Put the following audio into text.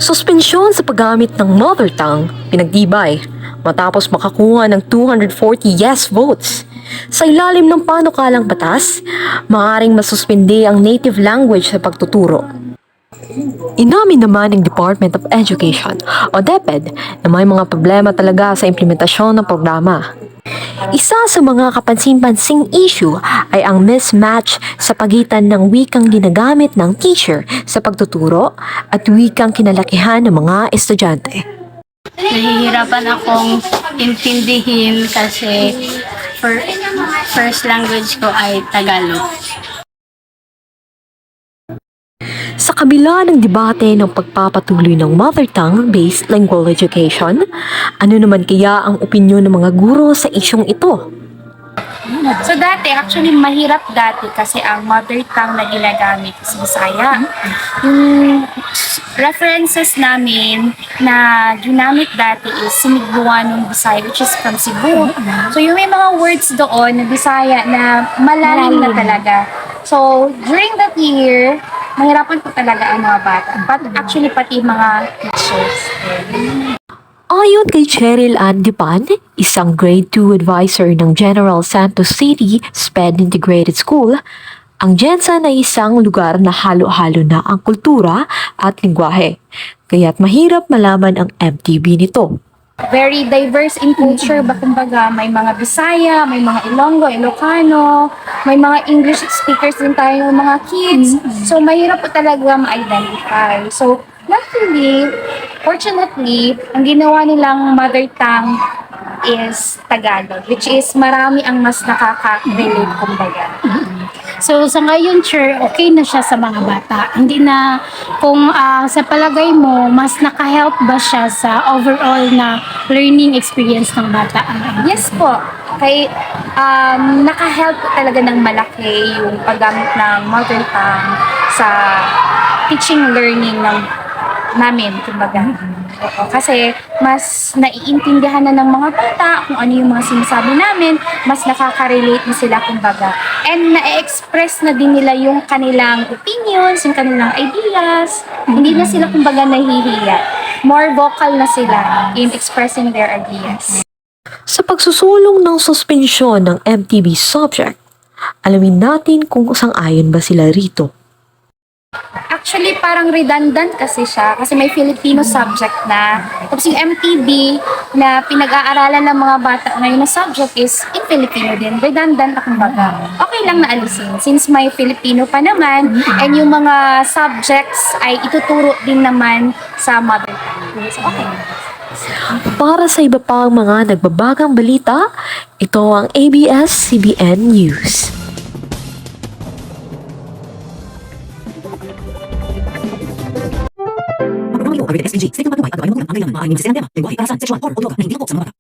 Suspensyon sa paggamit ng mother tongue, pinagtibay, matapos makakuha ng 240 yes votes. Sa ilalim ng panukalang batas, maaaring masuspindi ang native language sa pagtuturo. Inamin naman ng Department of Education o DepEd na may mga problema talaga sa implementasyon ng programa. Isa sa mga kapansin-pansing issue ay ang mismatch sa pagitan ng wikang ginagamit ng teacher sa pagtuturo at wikang kinalakihan ng mga estudyante. Nahihirapan akong intindihin kasi first language ko ay Tagalog. Sa kabila ng debate ng pagpapatuloy ng mother tongue-based lingual education, ano naman kaya ang opinyon ng mga guro sa isyong ito? So actually mahirap dati kasi ang mother tongue na ginagamit is Bisaya. Yung references namin na ginamit dati is Sinigbuanong Bisaya, which is from Cebu. So yung may mga words doon na Bisaya na malalim na talaga. So during that year, mahirapan po talaga ang mga bata. But actually pati mga teachers. Ayon kay Cheryl Ann Dipan, isang grade 2 advisor ng General Santos City SPED Integrated School, ang Jensen ay isang lugar na halo-halo na ang kultura at lingwahe, kaya't mahirap malaman ang MTB nito. Very diverse in culture, kumbaga may mga Bisaya, may mga Ilonggo, Ilocano, may mga English speakers din tayo, mga kids. So mahirap po talaga ma-identify. So luckily, fortunately, ang ginawa nilang mother tongue is Tagalog, which is marami ang mas nakaka-relate kumbaga. So sa ngayon, sure, okay na siya sa mga bata. Hindi na, kung sa palagay mo, mas naka-help ba siya sa overall na learning experience ng bata? Yes po. Kay naka-help po talaga ng malaki yung paggamit ng mother tongue sa teaching learning namin, kumbaga. Oo, kasi mas naiintindihan na ng mga bata kung ano yung mga sinasabi namin, mas nakaka-relate na sila, kumbaga. And na-express na din nila yung kanilang opinions, yung kanilang ideas. Hindi na sila, kumbaga, nahihiya. More vocal na sila in expressing their ideas. Sa pagsusulong ng suspensyon ng MTB subject, alamin natin kung sang-ayon ba sila rito. Actually, parang redundant kasi siya kasi may Filipino subject na. Tapos yung MTB na pinag-aaralan ng mga bata ngayon na subject is in Filipino din. Redundant na kumbaga. Okay lang na alisin since may Filipino pa naman and yung mga subjects ay ituturo din naman sa mother tongue. So, okay. Para sa iba pang mga nagbabagang balita, ito ang ABS-CBN News. Pagpapamayo, Arvin SPG, State ng Patubay at Gabay mo ang kailangan maaaring yung sistema, lingwahe, karasan, sexual, or audio na hindi ako sa mga bata.